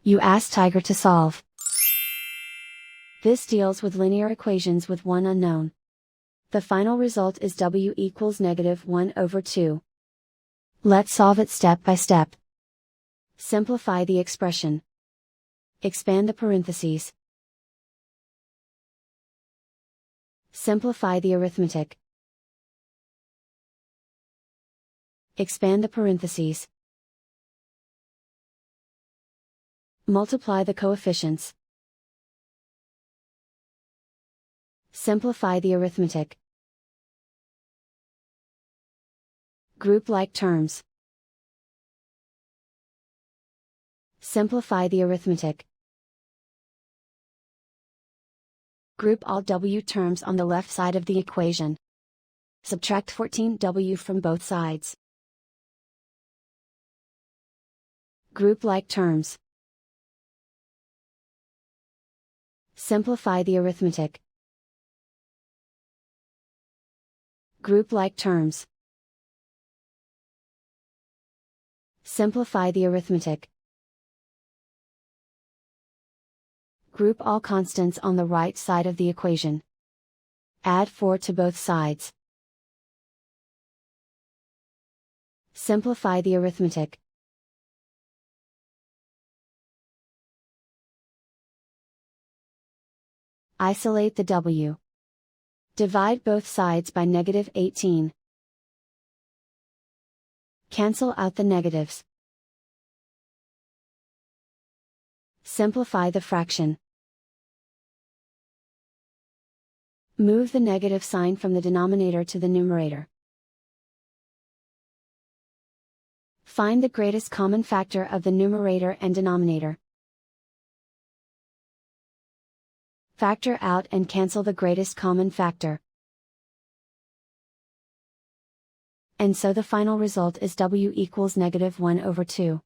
You ask Tiger to solve. This deals with linear equations with one unknown. The final result is w equals -1/2. Let's solve it step by step. Simplify the expression. Expand the parentheses. Simplify the arithmetic. Expand the parentheses. Multiply the coefficients. Simplify the arithmetic. Group like terms. Simplify the arithmetic. Group all w terms on the left side of the equation. Subtract 14w from both sides. Group like terms. Simplify the arithmetic. Group like terms. Simplify the arithmetic. Group all constants on the right side of the equation. Add 4 to both sides. Simplify the arithmetic. Isolate the w. Divide both sides by -18. Cancel out the negatives. Simplify the fraction. Move the negative sign from the denominator to the numerator. Find the greatest common factor of the numerator and denominator. Factor out and cancel the greatest common factor. And so the final result is w equals -1/2.